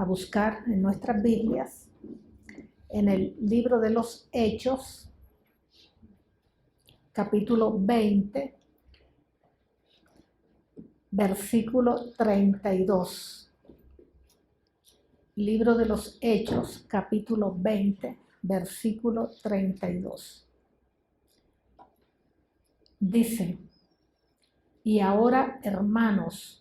a buscar en nuestras Biblias, en el libro de los Hechos, capítulo 20, versículo 32. Libro de los Hechos, capítulo 20, versículo 32. Dice: y ahora, hermanos,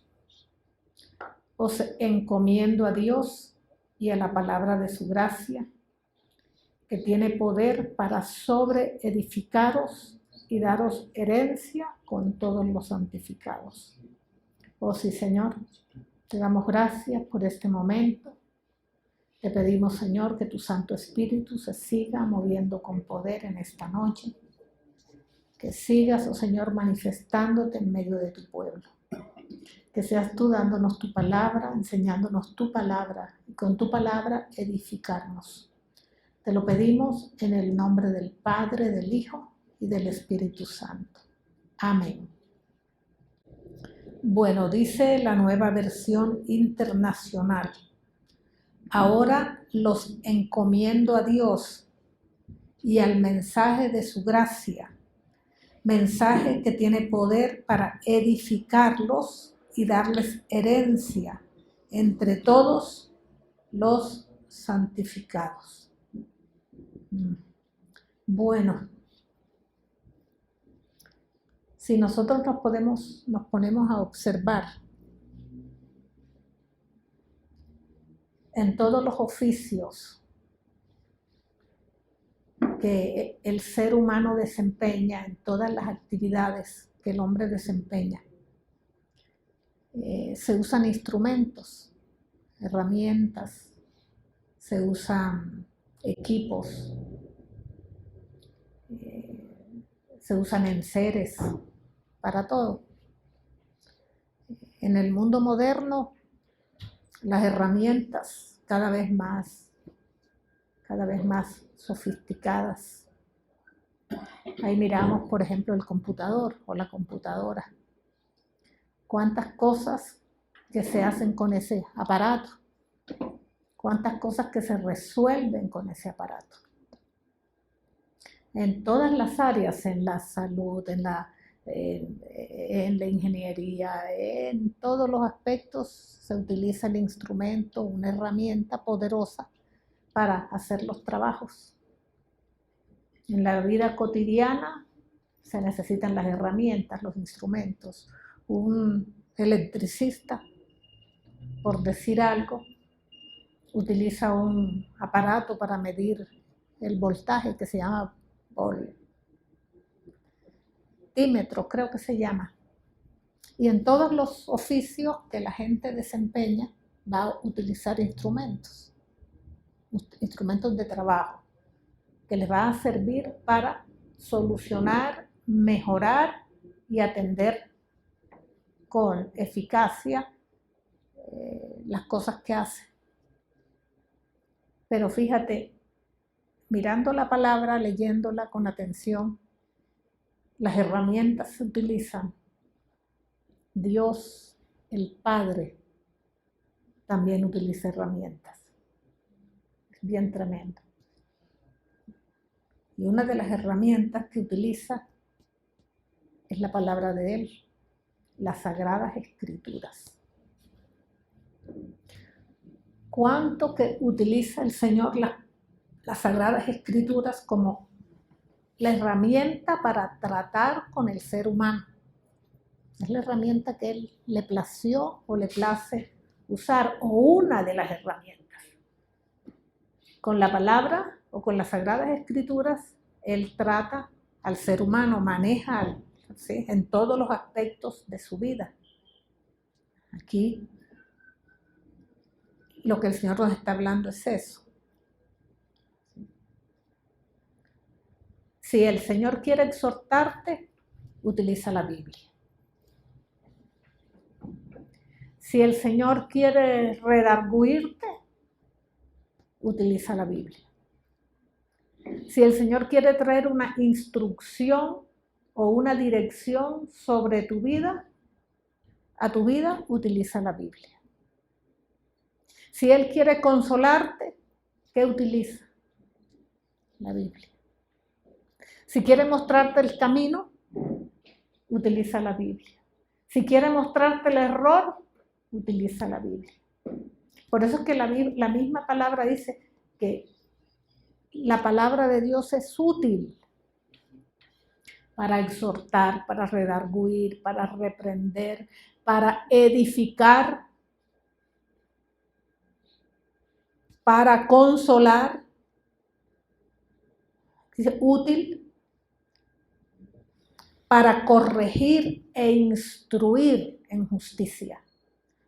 os encomiendo a Dios y a la palabra de su gracia, que tiene poder para sobreedificaros y daros herencia con todos los santificados. Oh sí, Señor, te damos gracias por este momento. Te pedimos, Señor, que tu Santo Espíritu se siga moviendo con poder en esta noche. Que sigas, oh Señor, manifestándote en medio de tu pueblo. Que seas tú dándonos tu palabra, enseñándonos tu palabra y con tu palabra edificarnos. Te lo pedimos en el nombre del Padre, del Hijo y del Espíritu Santo. Amén. Bueno, dice la Nueva Versión Internacional: ahora los encomiendo a Dios y al mensaje de su gracia, mensaje que tiene poder para edificarlos y darles herencia entre todos los santificados. Bueno, si nosotros nos ponemos a observar en todos los oficios que el ser humano desempeña, en todas las actividades que el hombre desempeña, se usan instrumentos, herramientas, se usan equipos, se usan enseres para todo. En el mundo moderno, las herramientas cada vez más sofisticadas. Ahí miramos, por ejemplo, el computador o la computadora. Cuántas cosas que se hacen con ese aparato, cuántas cosas que se resuelven con ese aparato. En todas las áreas, en la salud, en la ingeniería, en todos los aspectos se utiliza el instrumento, una herramienta poderosa para hacer los trabajos. En la vida cotidiana se necesitan las herramientas, los instrumentos. Un electricista, por decir algo, utiliza un aparato para medir el voltaje que se llama voltímetro, creo que se llama. Y en todos los oficios que la gente desempeña va a utilizar instrumentos de trabajo que les va a servir para solucionar, mejorar y atender con eficacia las cosas que hace. Pero fíjate, mirando la palabra, leyéndola con atención, las herramientas se utilizan. Dios, el Padre, también utiliza herramientas. Es bien tremendo. Y una de las herramientas que utiliza es la palabra de Él, las Sagradas Escrituras. ¿Cuánto que utiliza el Señor las Sagradas Escrituras como la herramienta para tratar con el ser humano? Es la herramienta que Él le plació o le place usar, o una de las herramientas. Con la palabra o con las Sagradas Escrituras, Él trata al ser humano, maneja ¿sí? en todos los aspectos de su vida. Aquí lo que el Señor nos está hablando es eso. Si el Señor quiere exhortarte, utiliza la Biblia. Si el Señor quiere redarguirte, utiliza la Biblia. Si el Señor quiere traer una instrucción o una dirección sobre tu vida, a tu vida, utiliza la Biblia. Si Él quiere consolarte, ¿qué utiliza? La Biblia. Si quiere mostrarte el camino, utiliza la Biblia. Si quiere mostrarte el error, utiliza la Biblia. Por eso es que la misma palabra dice que la palabra de Dios es útil para exhortar, para redarguir, para reprender, para edificar, para consolar. Dice útil para corregir e instruir en justicia.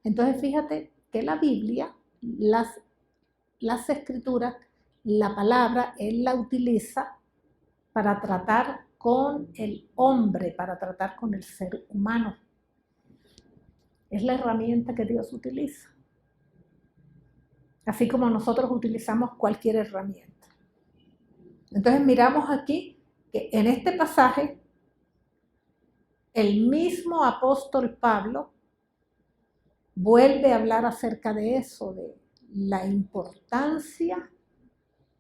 Entonces fíjate que la Biblia, las escrituras, la palabra, Él la utiliza para tratar con el hombre, para tratar con el ser humano. Es la herramienta que Dios utiliza. Así como nosotros utilizamos cualquier herramienta. Entonces miramos aquí que en este pasaje el mismo apóstol Pablo vuelve a hablar acerca de eso, de la importancia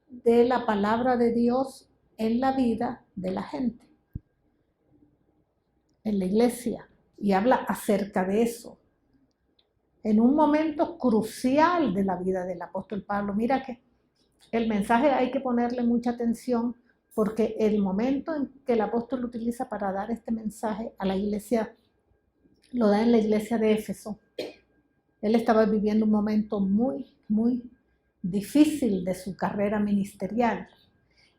de la palabra de Dios en la vida de la gente, en la iglesia, y habla acerca de eso. En un momento crucial de la vida del apóstol Pablo, mira que el mensaje hay que ponerle mucha atención porque el momento en que el apóstol utiliza para dar este mensaje a la iglesia, lo da en la iglesia de Éfeso. Él estaba viviendo un momento muy, muy difícil de su carrera ministerial.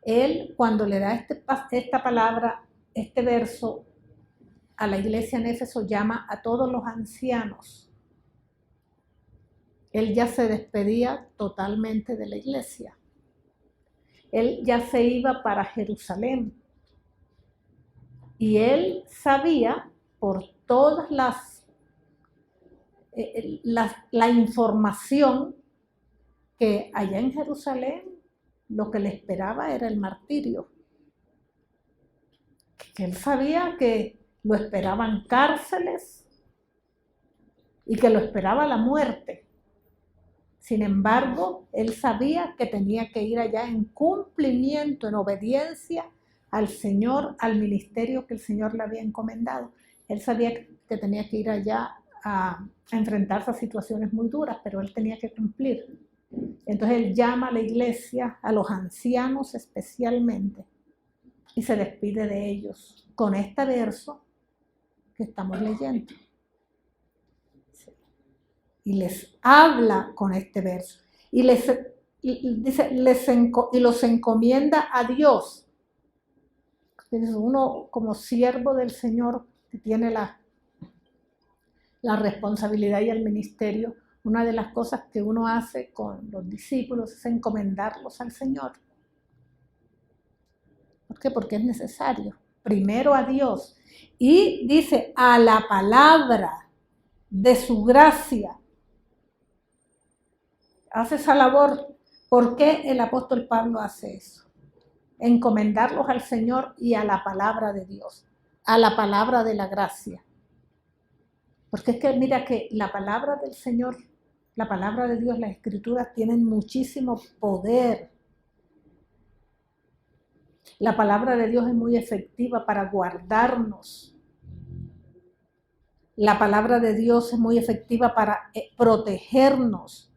Él, cuando le da esta palabra, este verso a la iglesia en Éfeso, llama a todos los ancianos. Él ya se despedía totalmente de la iglesia. Él ya se iba para Jerusalén. Y él sabía por todas la información que allá en Jerusalén lo que le esperaba era el martirio. Que él sabía que lo esperaban cárceles y que lo esperaba la muerte. Sin embargo, él sabía que tenía que ir allá en cumplimiento, en obediencia al Señor, al ministerio que el Señor le había encomendado. Él sabía que tenía que ir allá a enfrentarse a situaciones muy duras, pero él tenía que cumplir. Entonces él llama a la iglesia, a los ancianos especialmente, y se despide de ellos con este verso que estamos leyendo. Y les habla con este verso. Y los encomienda a Dios. Uno como siervo del Señor que tiene la responsabilidad y el ministerio, una de las cosas que uno hace con los discípulos es encomendarlos al Señor. ¿Por qué? Porque es necesario. Primero a Dios. Y dice, a la palabra de su gracia. Hace esa labor. ¿Por qué el apóstol Pablo hace eso? Encomendarlos al Señor y a la palabra de Dios, a la palabra de la gracia. Porque es que mira que la palabra del Señor, la palabra de Dios, las escrituras tienen muchísimo poder. La palabra de Dios es muy efectiva para guardarnos. La palabra de Dios es muy efectiva para protegernos.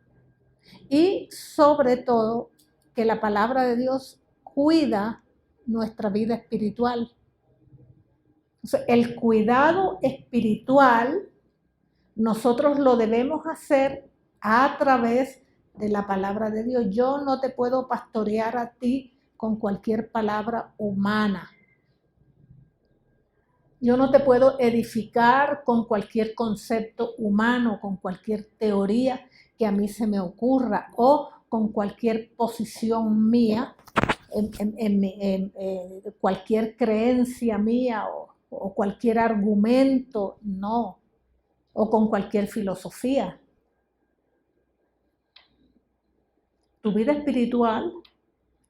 Y sobre todo, que la palabra de Dios cuida nuestra vida espiritual. O sea, el cuidado espiritual nosotros lo debemos hacer a través de la palabra de Dios. Yo no te puedo pastorear a ti con cualquier palabra humana. Yo no te puedo edificar con cualquier concepto humano, con cualquier teoría que a mí se me ocurra o con cualquier posición mía, cualquier creencia mía o cualquier argumento, no, o con cualquier filosofía. Tu vida espiritual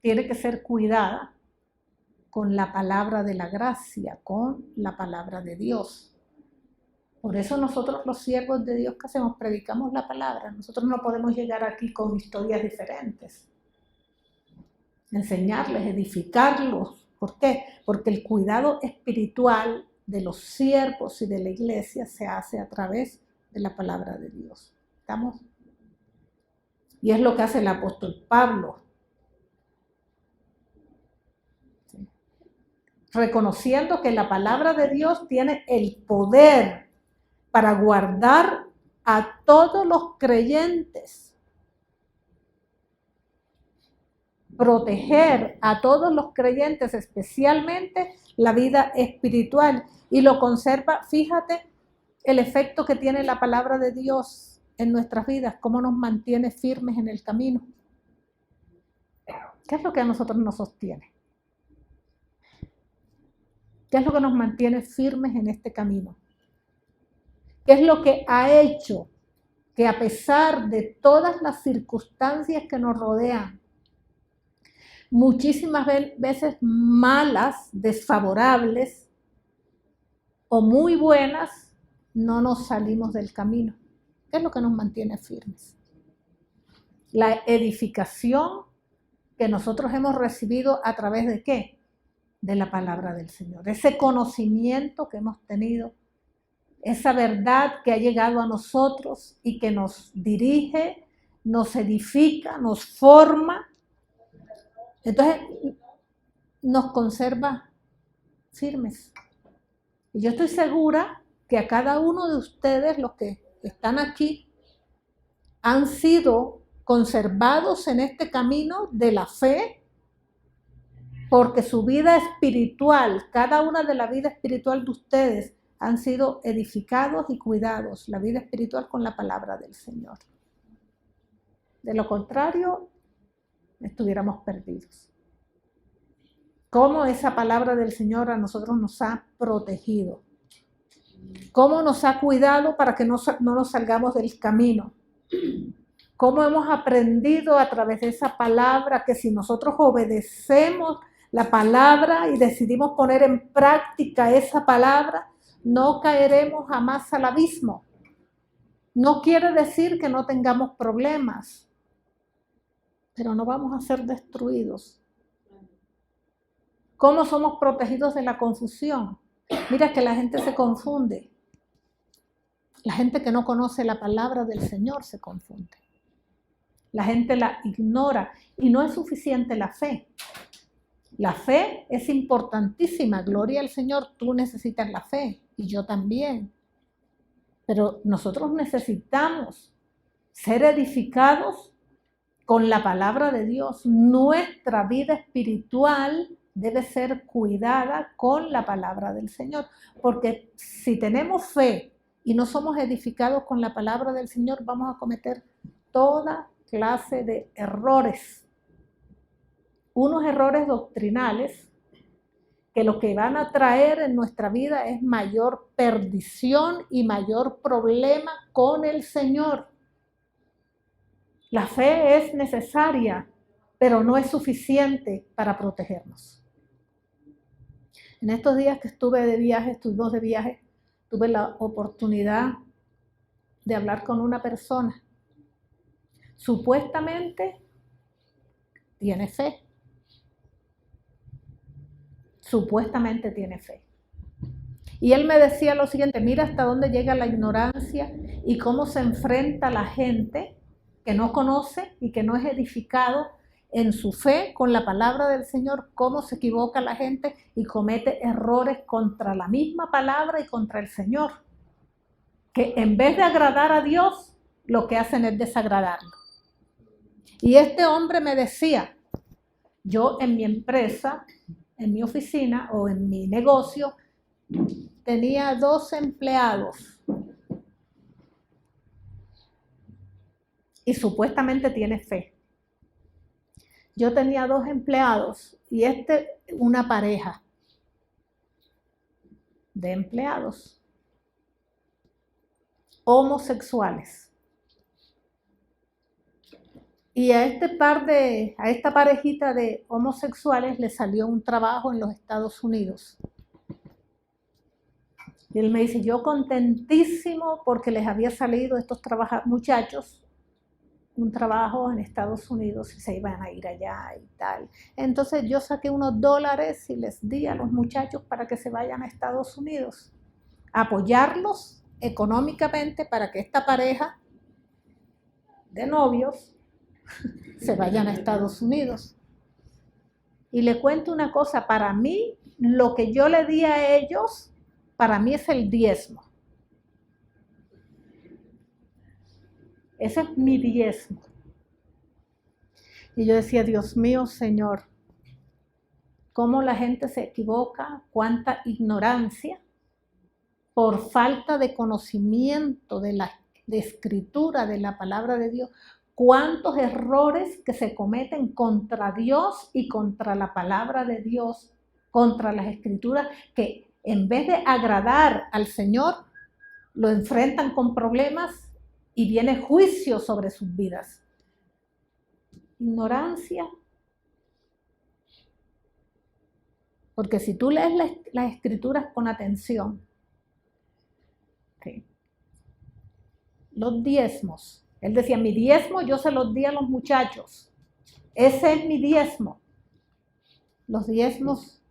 tiene que ser cuidada con la palabra de la gracia, con la palabra de Dios. Por eso nosotros los siervos de Dios que hacemos, predicamos la palabra. Nosotros no podemos llegar aquí con historias diferentes. Enseñarles, edificarlos. ¿Por qué? Porque el cuidado espiritual de los siervos y de la iglesia se hace a través de la palabra de Dios. ¿Estamos? Y es lo que hace el apóstol Pablo. ¿Sí? Reconociendo que la palabra de Dios tiene el poder para guardar a todos los creyentes, proteger a todos los creyentes, especialmente la vida espiritual, y lo conserva. Fíjate el efecto que tiene la palabra de Dios en nuestras vidas, cómo nos mantiene firmes en el camino. ¿Qué es lo que a nosotros nos sostiene? ¿Qué es lo que nos mantiene firmes en este camino? ¿Qué es lo que ha hecho que a pesar de todas las circunstancias que nos rodean, muchísimas veces malas, desfavorables o muy buenas, no nos salimos del camino? ¿Qué es lo que nos mantiene firmes? La edificación que nosotros hemos recibido a través de ¿qué? De la palabra del Señor. Ese conocimiento que hemos tenido, esa verdad que ha llegado a nosotros y que nos dirige, nos edifica, nos forma. Entonces, nos conserva firmes. Y yo estoy segura que a cada uno de ustedes, los que están aquí, han sido conservados en este camino de la fe, porque su vida espiritual, cada una de la vida espiritual de ustedes, han sido edificados y cuidados, la vida espiritual con la palabra del Señor. De lo contrario, estuviéramos perdidos. Cómo esa palabra del Señor a nosotros nos ha protegido. Cómo nos ha cuidado para que no nos salgamos del camino. Cómo hemos aprendido a través de esa palabra que si nosotros obedecemos la palabra y decidimos poner en práctica esa palabra, no caeremos jamás al abismo. No quiere decir que no tengamos problemas, pero no vamos a ser destruidos. ¿Cómo somos protegidos de la confusión? Mira que la gente se confunde. La gente que no conoce la palabra del Señor se confunde. La gente la ignora y no es suficiente la fe. La fe es importantísima, gloria al Señor, tú necesitas la fe y yo también. Pero nosotros necesitamos ser edificados con la palabra de Dios. Nuestra vida espiritual debe ser cuidada con la palabra del Señor, porque si tenemos fe y no somos edificados con la palabra del Señor, vamos a cometer toda clase de errores. Unos errores doctrinales que lo que van a traer en nuestra vida es mayor perdición y mayor problema con el Señor. La fe es necesaria, pero no es suficiente para protegernos. En estos días que estuvimos de viaje, tuve la oportunidad de hablar con una persona. Supuestamente tiene fe. Supuestamente tiene fe. Y él me decía lo siguiente: mira hasta dónde llega la ignorancia y cómo se enfrenta la gente que no conoce y que no es edificado en su fe con la palabra del Señor, cómo se equivoca la gente y comete errores contra la misma palabra y contra el Señor, que en vez de agradar a Dios, lo que hacen es desagradarlo. Y este hombre me decía: yo en mi empresa, en mi oficina o en mi negocio, tenía 2 empleados y supuestamente tiene fe. Yo tenía 2 empleados y una pareja de empleados homosexuales. Y a esta parejita de homosexuales le salió un trabajo en los Estados Unidos. Y él me dice, yo contentísimo porque les había salido estos muchachos un trabajo en Estados Unidos y se iban a ir allá y tal. Entonces yo saqué unos dólares y les di a los muchachos para que se vayan a Estados Unidos, apoyarlos económicamente para que esta pareja de novios se vayan a Estados Unidos. Y le cuento una cosa, para mí, lo que yo le di a ellos, para mí es el diezmo. Ese es mi diezmo. Y yo decía, Dios mío, Señor, cómo la gente se equivoca, cuánta ignorancia por falta de conocimiento de la escritura, de la palabra de Dios, cuántos errores que se cometen contra Dios y contra la palabra de Dios, contra las escrituras, que en vez de agradar al Señor, lo enfrentan con problemas y viene juicio sobre sus vidas. Ignorancia. Porque si tú lees las escrituras con atención, okay, los diezmos, él decía, mi diezmo yo se los di a los muchachos, ese es mi diezmo. Los diezmos,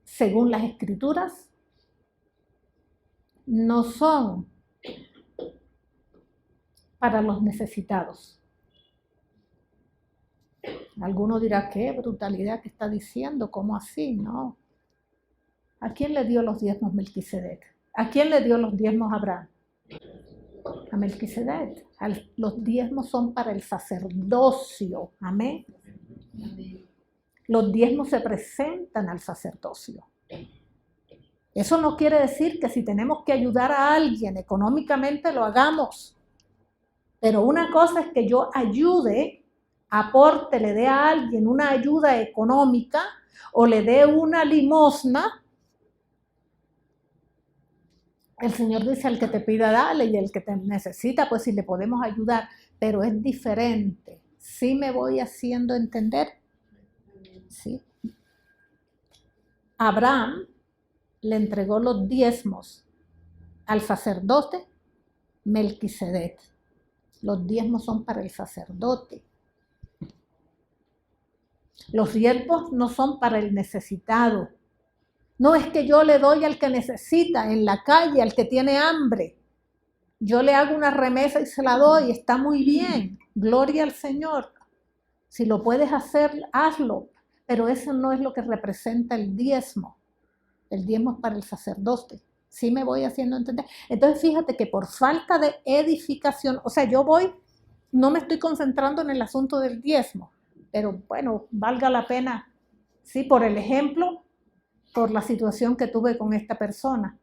según las escrituras, no son para los necesitados. Alguno dirá, qué brutalidad que está diciendo, ¿cómo así? No. ¿A quién le dio los diezmos Melquisedec? ¿A quién le dio los diezmos Abraham? A Melquisedec. Los diezmos son para el sacerdocio. Amén. Los diezmos se presentan al sacerdocio. Eso no quiere decir que si tenemos que ayudar a alguien económicamente lo hagamos. Pero una cosa es que yo ayude, aporte, le dé a alguien una ayuda económica o le dé una limosna. El Señor dice, al que te pida, dale, y el que te necesita, pues si le podemos ayudar. Pero es diferente. ¿Sí me voy haciendo entender? Sí. Abraham le entregó los diezmos al sacerdote Melquisedec. Los diezmos son para el sacerdote. Los diezmos no son para el necesitado. No es que yo le doy al que necesita, en la calle, al que tiene hambre. Yo le hago una remesa y se la doy, está muy bien. Gloria al Señor. Si lo puedes hacer, hazlo. Pero eso no es lo que representa el diezmo. El diezmo es para el sacerdote. ¿Sí me voy haciendo entender? Entonces fíjate que por falta de edificación, o sea, no me estoy concentrando en el asunto del diezmo, pero bueno, valga la pena, sí, por el ejemplo, por la situación que tuve con esta persona.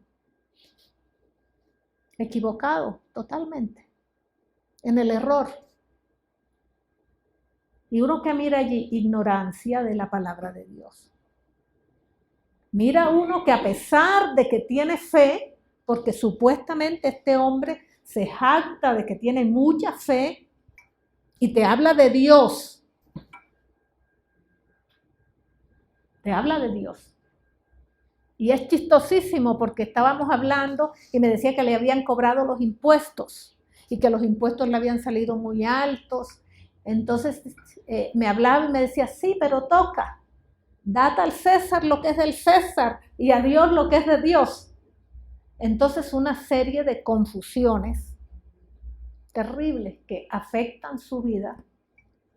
Equivocado, totalmente, en el error. Y uno que mira allí, ignorancia de la palabra de Dios. Mira uno que a pesar de que tiene fe, porque supuestamente este hombre se jacta de que tiene mucha fe y te habla de Dios. Te habla de Dios. Y es chistosísimo porque estábamos hablando y me decía que le habían cobrado los impuestos y que los impuestos le habían salido muy altos. Entonces me hablaba y me decía, sí, pero toca. Dad al César lo que es del César y a Dios lo que es de Dios. Entonces una serie de confusiones terribles que afectan su vida,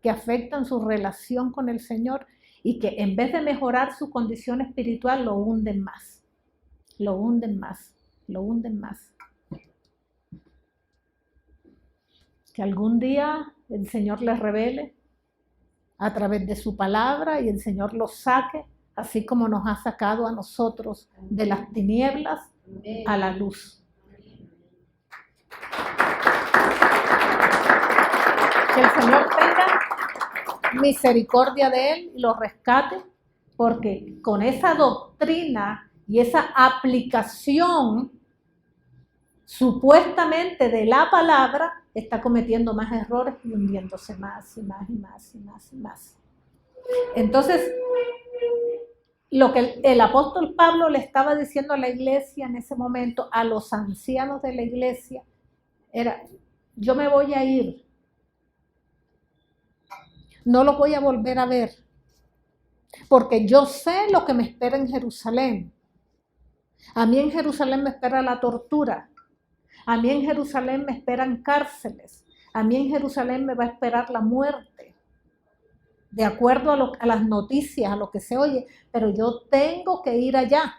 que afectan su relación con el Señor y que en vez de mejorar su condición espiritual lo hunden más, lo hunden más, lo hunden más. Que algún día el Señor les revele a través de su palabra y el Señor los saque, así como nos ha sacado a nosotros de las tinieblas a la luz. Que el Señor tenga misericordia de él y lo rescate, porque con esa doctrina y esa aplicación supuestamente de la palabra, está cometiendo más errores y hundiéndose más y más y más y más y más. Entonces, lo que el apóstol Pablo le estaba diciendo a la iglesia en ese momento, a los ancianos de la iglesia, era: yo me voy a ir, no lo voy a volver a ver, porque yo sé lo que me espera en Jerusalén. A mí en Jerusalén me espera la tortura, a mí en Jerusalén me esperan cárceles, a mí en Jerusalén me va a esperar la muerte, de acuerdo a las noticias, a lo que se oye, pero yo tengo que ir allá.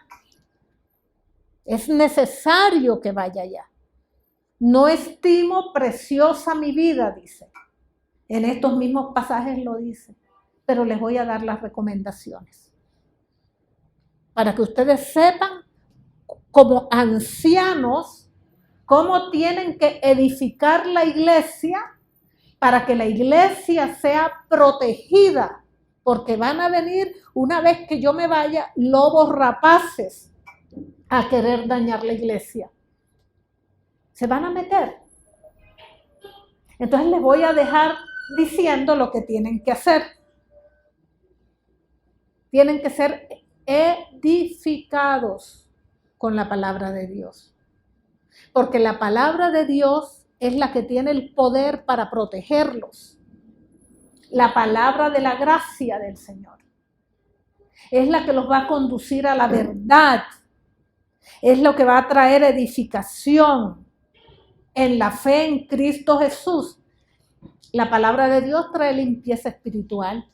Es necesario que vaya allá. No estimo preciosa mi vida, dice. En estos mismos pasajes lo dice, pero les voy a dar las recomendaciones para que ustedes sepan, como ancianos, cómo tienen que edificar la iglesia para que la iglesia sea protegida, porque van a venir, una vez que yo me vaya, lobos rapaces a querer dañar la iglesia. Se van a meter. Entonces les voy a dejar diciendo lo que tienen que hacer. Tienen que ser edificados con la palabra de Dios. Porque la palabra de Dios es la que tiene el poder para protegerlos. La palabra de la gracia del Señor es la que los va a conducir a la verdad. Es lo que va a traer edificación en la fe en Cristo Jesús. La palabra de Dios trae limpieza espiritual.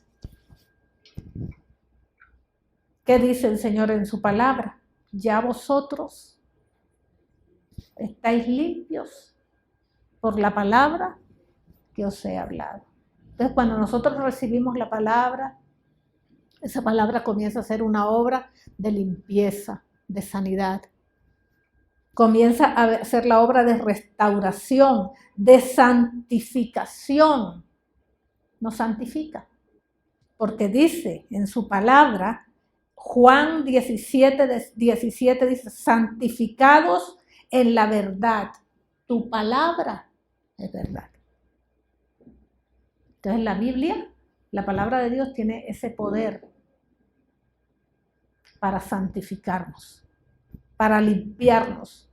¿Qué dice el Señor en su palabra? Ya vosotros estáis limpios por la palabra que os he hablado. Entonces, cuando nosotros recibimos la palabra, esa palabra comienza a ser una obra de limpieza, de sanidad. Comienza a ser la obra de restauración, de santificación. Nos santifica, porque dice en su palabra, Juan 17 dice: santificados en la verdad, tu palabra es verdad. Entonces la Biblia, la palabra de Dios, tiene ese poder para santificarnos, para limpiarnos.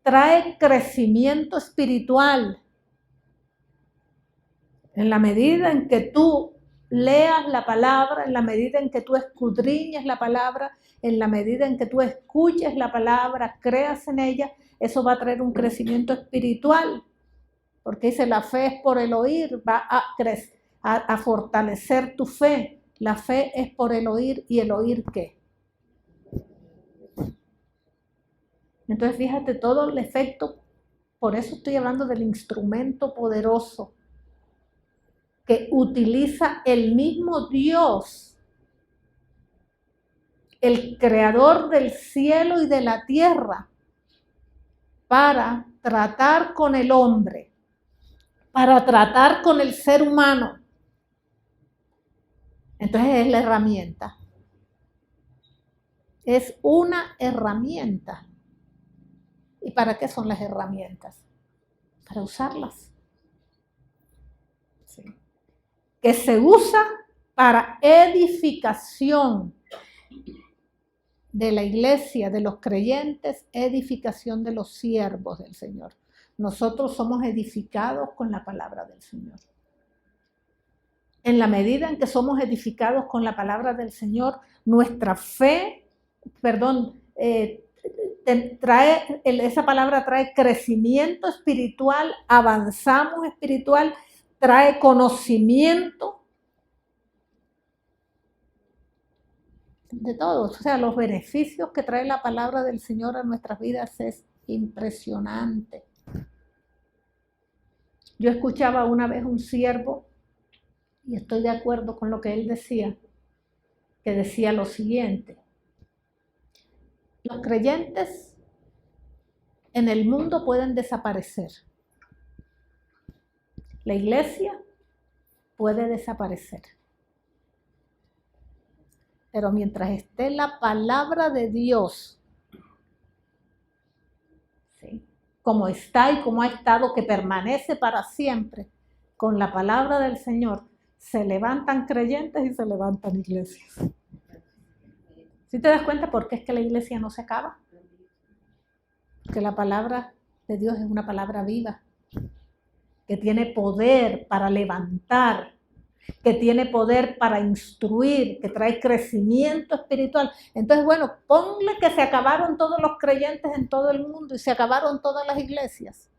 Trae crecimiento espiritual. En la medida en que tú leas la palabra, en la medida en que tú escudriñes la palabra, en la medida en que tú escuches la palabra, creas en ella, eso va a traer un crecimiento espiritual. Porque dice, la fe es por el oír, va a fortalecer tu fe. La fe es por el oír, ¿y el oír qué? Entonces fíjate todo el efecto, por eso estoy hablando del instrumento poderoso que utiliza el mismo Dios, el creador del cielo y de la tierra, para tratar con el hombre, para tratar con el ser humano. Entonces es la herramienta. Es una herramienta. ¿Y para qué son las herramientas? Para usarlas. Sí. Que se usa para edificación de la iglesia, de los creyentes, edificación de los siervos del Señor. Nosotros somos edificados con la palabra del Señor. En la medida en que somos edificados con la palabra del Señor, nuestra fe, esa palabra trae crecimiento espiritual, avanzamos espiritual, trae conocimiento de todos. O sea, los beneficios que trae la palabra del Señor a nuestras vidas es impresionante. Yo escuchaba una vez un siervo, y estoy de acuerdo con lo que él decía, que decía lo siguiente: los creyentes en el mundo pueden desaparecer. La iglesia puede desaparecer. Pero mientras esté la palabra de Dios, ¿sí?, como está y como ha estado, que permanece para siempre, con la palabra del Señor, se levantan creyentes y se levantan iglesias. ¿Sí te das cuenta por qué es que la iglesia no se acaba? Porque la palabra de Dios es una palabra viva, que tiene poder para levantar, que tiene poder para instruir, que trae crecimiento espiritual. Entonces, bueno, ponle que se acabaron todos los creyentes en todo el mundo y se acabaron todas las iglesias.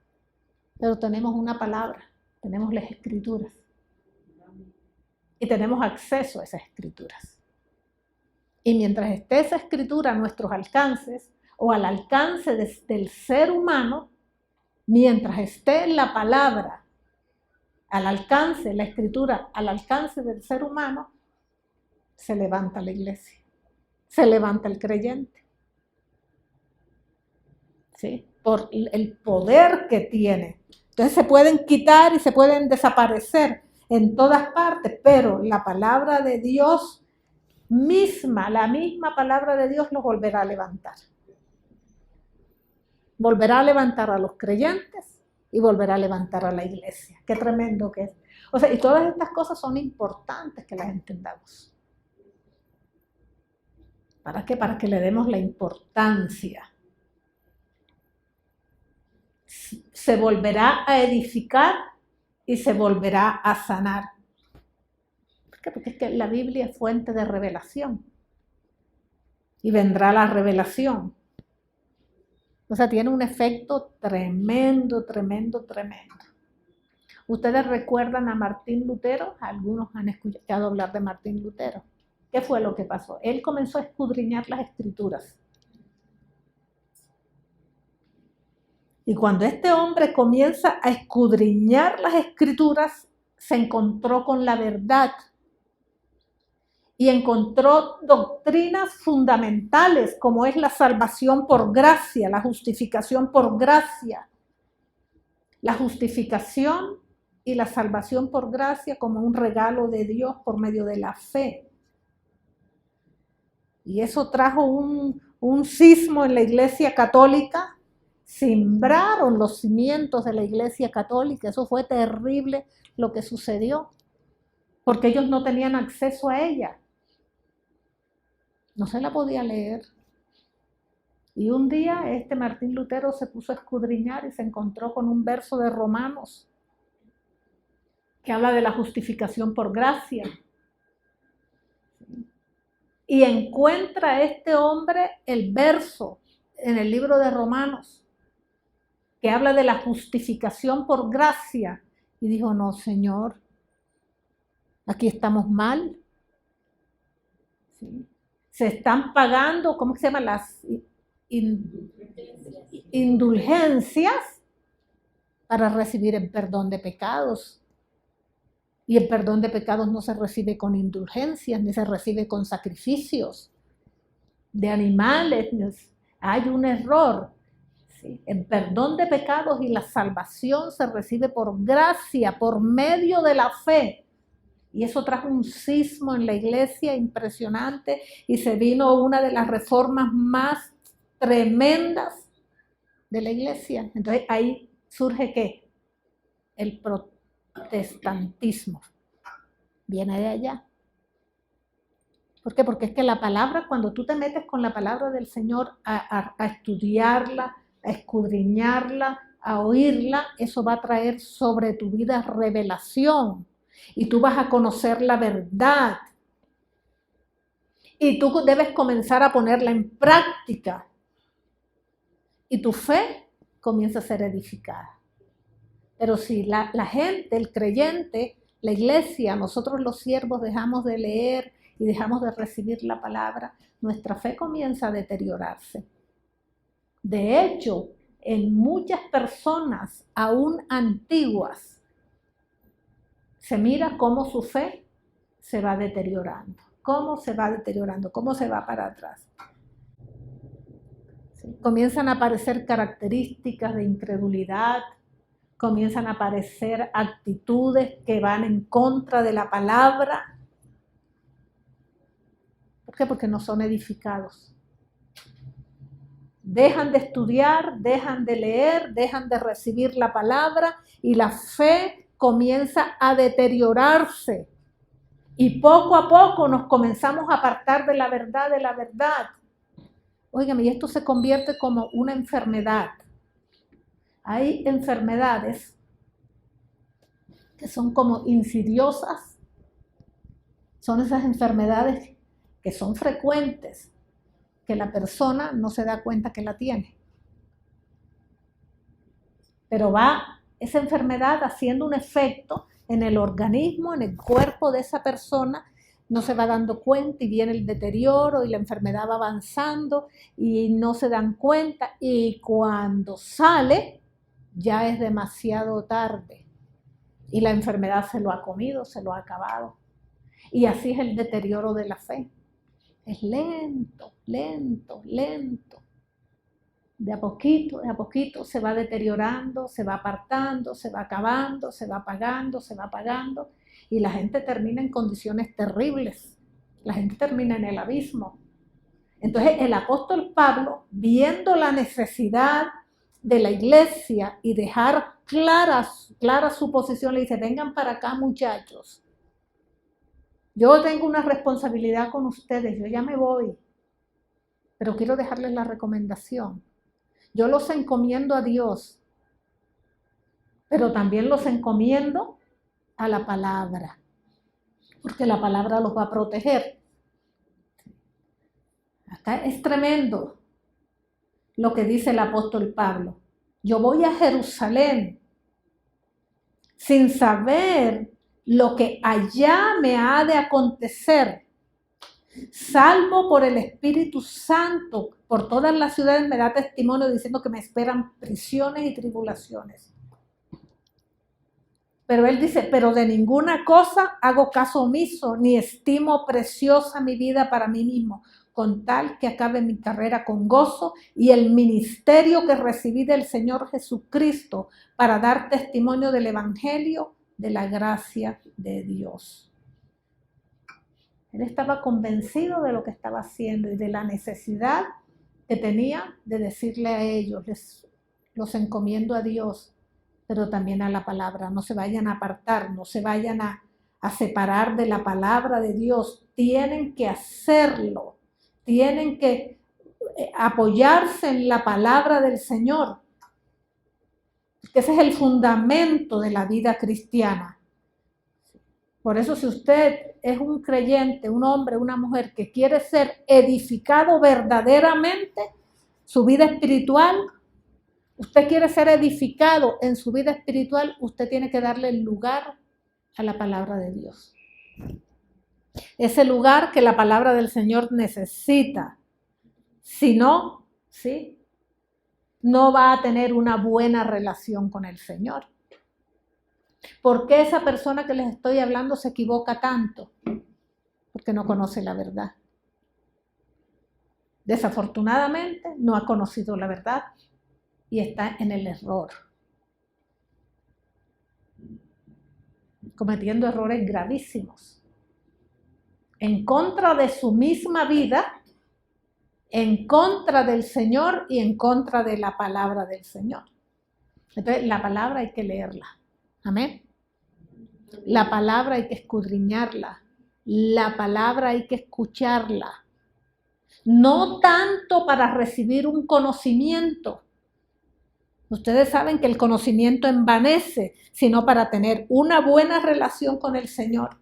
Pero tenemos una palabra, tenemos las escrituras. Y tenemos acceso a esas escrituras. Y mientras esté esa escritura a nuestros alcances, o al alcance del ser humano, mientras esté la palabra al alcance, la escritura al alcance del ser humano, se levanta la iglesia, se levanta el creyente. ¿Sí? Por el poder que tiene. Entonces se pueden quitar y se pueden desaparecer en todas partes, pero la palabra de Dios misma, la misma palabra de Dios los volverá a levantar. Volverá a levantar a los creyentes y volverá a levantar a la iglesia. Qué tremendo que es. O sea, y todas estas cosas son importantes que las entendamos. ¿Para qué? Para que le demos la importancia. Se volverá a edificar y se volverá a sanar. ¿Por qué? Porque es que la Biblia es fuente de revelación. Y vendrá la revelación. O sea, tiene un efecto tremendo, tremendo, tremendo. ¿Ustedes recuerdan a Martín Lutero? Algunos han escuchado hablar de Martín Lutero. ¿Qué fue lo que pasó? Él comenzó a escudriñar las escrituras. Y cuando este hombre comienza a escudriñar las escrituras, se encontró con la verdad. Y encontró doctrinas fundamentales como es la salvación por gracia, la justificación por gracia. La justificación y la salvación por gracia como un regalo de Dios por medio de la fe. Y eso trajo un cismo en la Iglesia Católica. Sembraron los cimientos de la Iglesia Católica. Eso fue terrible lo que sucedió, porque ellos no tenían acceso a ella. No se la podía leer. Y un día Martín Lutero se puso a escudriñar y se encontró con un verso de Romanos que habla de la justificación por gracia. Y encuentra este hombre el verso en el libro de Romanos que habla de la justificación por gracia. Y dijo, no, Señor, aquí estamos mal. ¿Sí? Se están pagando, ¿cómo se llaman? Las indulgencias para recibir el perdón de pecados. Y el perdón de pecados no se recibe con indulgencias, ni se recibe con sacrificios de animales. Hay un error. ¿Sí? El perdón de pecados y la salvación se recibe por gracia, por medio de la fe. Y eso trajo un cismo en la iglesia impresionante y se vino una de las reformas más tremendas de la iglesia. Entonces ahí surge ¿qué? El protestantismo. Viene de allá. ¿Por qué? Porque es que la palabra, cuando tú te metes con la palabra del Señor a estudiarla, a escudriñarla, a oírla, eso va a traer sobre tu vida revelación. Y tú vas a conocer la verdad. Y tú debes comenzar a ponerla en práctica. Y tu fe comienza a ser edificada. Pero si la gente, el creyente, la iglesia, nosotros los siervos dejamos de leer y dejamos de recibir la palabra, nuestra fe comienza a deteriorarse. De hecho, en muchas personas aún antiguas, se mira cómo su fe se va deteriorando, cómo se va deteriorando, cómo se va para atrás. ¿Sí? Comienzan a aparecer características de incredulidad, comienzan a aparecer actitudes que van en contra de la palabra. ¿Por qué? Porque no son edificados. Dejan de estudiar, dejan de leer, dejan de recibir la palabra y la fe comienza a deteriorarse. Y poco a poco nos comenzamos a apartar de la verdad, de la verdad. Óigame, y esto se convierte como una enfermedad. Hay enfermedades que son como insidiosas. Son esas enfermedades que son frecuentes, que la persona no se da cuenta que la tiene. Pero va esa enfermedad haciendo un efecto en el organismo, en el cuerpo de esa persona, no se va dando cuenta y viene el deterioro y la enfermedad va avanzando y no se dan cuenta, y cuando sale ya es demasiado tarde y la enfermedad se lo ha comido, se lo ha acabado. Y así es el deterioro de la fe. Es lento, lento, lento. De a poquito se va deteriorando, se va apartando, se va acabando, se va apagando, se va apagando, y la gente termina en condiciones terribles. La gente termina en el abismo. Entonces el apóstol Pablo, viendo la necesidad de la iglesia y dejar clara su posición, le dice: vengan para acá, muchachos. Yo tengo una responsabilidad con ustedes, yo ya me voy, pero quiero dejarles la recomendación. Yo los encomiendo a Dios, pero también los encomiendo a la palabra, porque la palabra los va a proteger. Acá es tremendo lo que dice el apóstol Pablo. Yo voy a Jerusalén sin saber lo que allá me ha de acontecer, salvo por el Espíritu Santo. Por todas las ciudades me da testimonio diciendo que me esperan prisiones y tribulaciones. Pero él dice: pero de ninguna cosa hago caso omiso, ni estimo preciosa mi vida para mí mismo, con tal que acabe mi carrera con gozo y el ministerio que recibí del Señor Jesucristo para dar testimonio del Evangelio de la gracia de Dios. Él estaba convencido de lo que estaba haciendo y de la necesidad que tenía de decirle a ellos: los encomiendo a Dios, pero también a la palabra. No se vayan a apartar, no se vayan a separar de la palabra de Dios. Tienen que hacerlo, tienen que apoyarse en la palabra del Señor, porque ese es el fundamento de la vida cristiana. Por eso, si usted es un creyente, un hombre, una mujer que quiere ser edificado verdaderamente, su vida espiritual, usted quiere ser edificado en su vida espiritual, usted tiene que darle el lugar a la palabra de Dios. Ese lugar que la palabra del Señor necesita. Si no, ¿sí?, no va a tener una buena relación con el Señor. ¿Por qué esa persona que les estoy hablando se equivoca tanto? Porque no conoce la verdad. Desafortunadamente no ha conocido la verdad y está en el error, cometiendo errores gravísimos en contra de su misma vida, en contra del Señor y en contra de la palabra del Señor. Entonces, la palabra hay que leerla. Amén. La palabra hay que escudriñarla. La palabra hay que escucharla. No tanto para recibir un conocimiento. Ustedes saben que el conocimiento envanece, sino para tener una buena relación con el Señor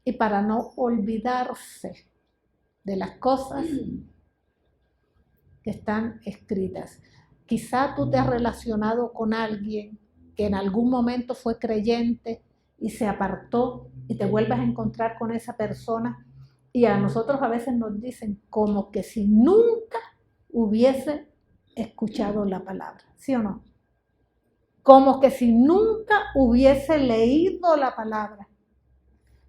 y para no olvidarse de las cosas que están escritas. Quizá tú te has relacionado con alguien que en algún momento fue creyente y se apartó, y te vuelves a encontrar con esa persona, y a nosotros a veces nos dicen como que si nunca hubiese escuchado la palabra, ¿sí o no? Como que si nunca hubiese leído la palabra.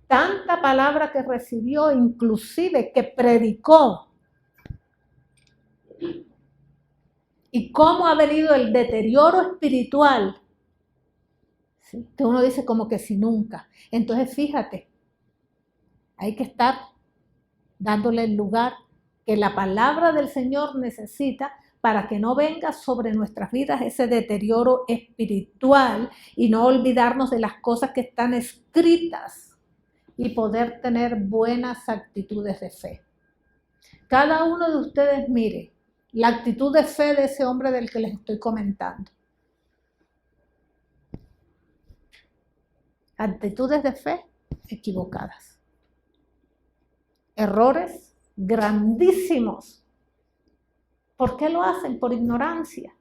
Tanta palabra que recibió, inclusive que predicó. Y cómo ha venido el deterioro espiritual. ¿Sí? Que uno dice como que si nunca. Entonces fíjate, hay que estar dándole el lugar que la palabra del Señor necesita para que no venga sobre nuestras vidas ese deterioro espiritual y no olvidarnos de las cosas que están escritas y poder tener buenas actitudes de fe. Cada uno de ustedes mire la actitud de fe de ese hombre del que les estoy comentando. Actitudes de fe equivocadas. Errores grandísimos. ¿Por qué lo hacen? Por ignorancia.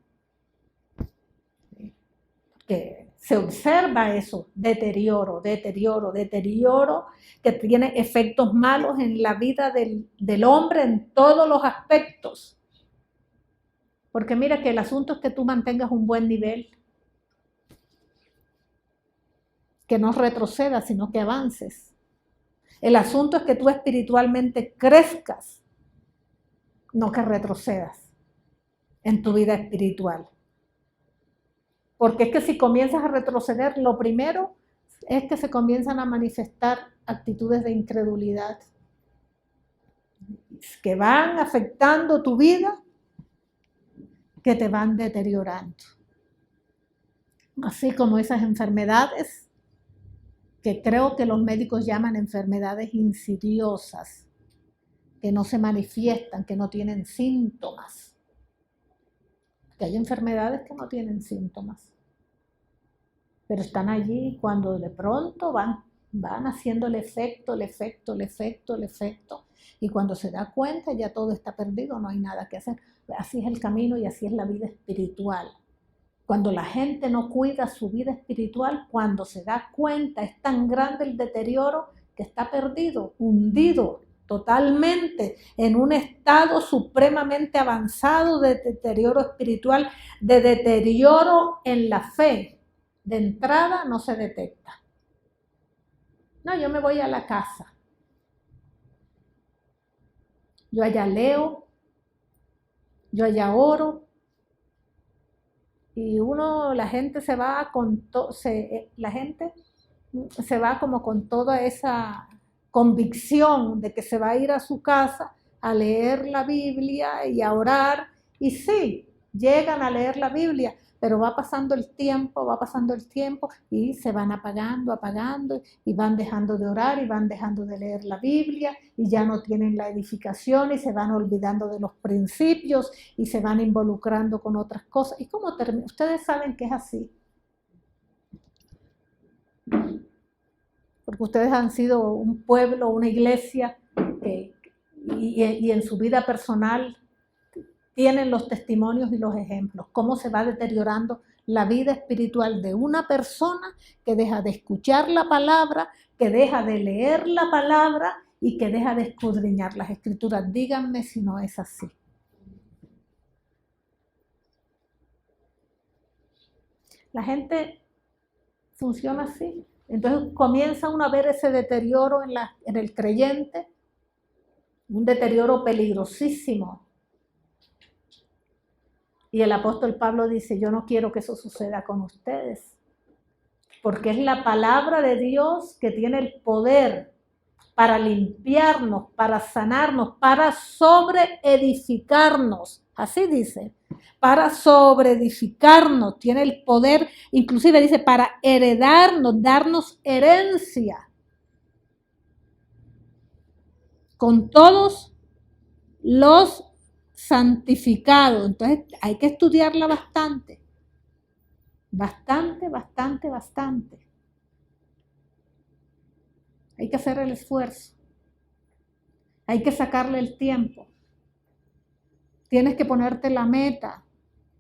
Que se observa eso, deterioro, que tiene efectos malos en la vida del hombre en todos los aspectos. Porque mira que el asunto es que tú mantengas un buen nivel, que no retrocedas, sino que avances. El asunto es que tú espiritualmente crezcas, no que retrocedas en tu vida espiritual. Porque es que si comienzas a retroceder, lo primero es que se comienzan a manifestar actitudes de incredulidad que van afectando tu vida, que te van deteriorando. Así como esas enfermedades que creo que los médicos llaman enfermedades insidiosas, que no se manifiestan, que no tienen síntomas. Que hay enfermedades que no tienen síntomas, pero están allí cuando de pronto van haciendo el efecto, y cuando se da cuenta ya todo está perdido, no hay nada que hacer. Así es el camino y así es la vida espiritual. Cuando la gente no cuida su vida espiritual, cuando se da cuenta, es tan grande el deterioro que está perdido, hundido totalmente en un estado supremamente avanzado de deterioro espiritual, de deterioro en la fe. De entrada no se detecta. No, yo me voy a la casa. Yo allá leo, yo allá oro. Y la gente se va como con toda esa convicción de que se va a ir a su casa a leer la Biblia y a orar. Y sí, llegan a leer la Biblia, pero va pasando el tiempo y se van apagando y van dejando de orar y van dejando de leer la Biblia y ya no tienen la edificación y se van olvidando de los principios y se van involucrando con otras cosas. ¿Y cómo termina? Ustedes saben que es así. Porque ustedes han sido un pueblo, una iglesia y en su vida personal tienen los testimonios y los ejemplos, cómo se va deteriorando la vida espiritual de una persona que deja de escuchar la palabra, que deja de leer la palabra y que deja de escudriñar las escrituras. Díganme si no es así. La gente funciona así. Entonces comienza uno a ver ese deterioro en el creyente, un deterioro peligrosísimo. Y el apóstol Pablo dice, yo no quiero que eso suceda con ustedes, porque es la palabra de Dios que tiene el poder para limpiarnos, para sanarnos, para sobreedificarnos. Así dice, para sobreedificarnos, tiene el poder, inclusive dice, para heredarnos, darnos herencia con todos los santificado. Entonces hay que estudiarla bastante. Hay que hacer el esfuerzo. Hay que sacarle el tiempo. Tienes que ponerte la meta.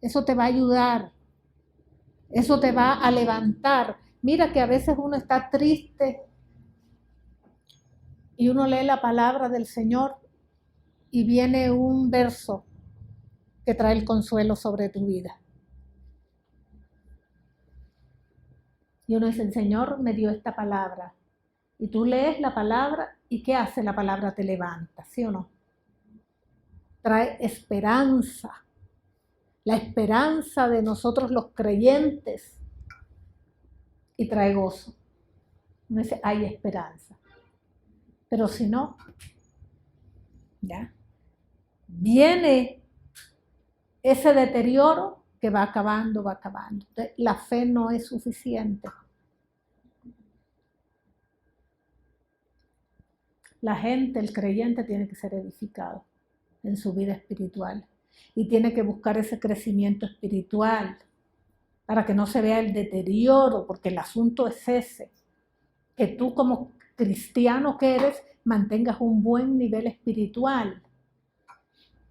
Eso te va a ayudar. Eso te va a levantar. Mira que a veces uno está triste y uno lee la palabra del Señor y viene un verso que trae el consuelo sobre tu vida. Y uno dice, el Señor me dio esta palabra. Y tú lees la palabra y ¿qué hace la palabra? Te levanta, ¿sí o no? Trae esperanza. La esperanza de nosotros los creyentes. Y trae gozo. Uno dice, hay esperanza. Pero si no, ¿ya? Viene ese deterioro que va acabando. Entonces, la fe no es suficiente. La gente, el creyente, tiene que ser edificado en su vida espiritual y tiene que buscar ese crecimiento espiritual para que no se vea el deterioro, porque el asunto es ese, que tú como cristiano que eres mantengas un buen nivel espiritual,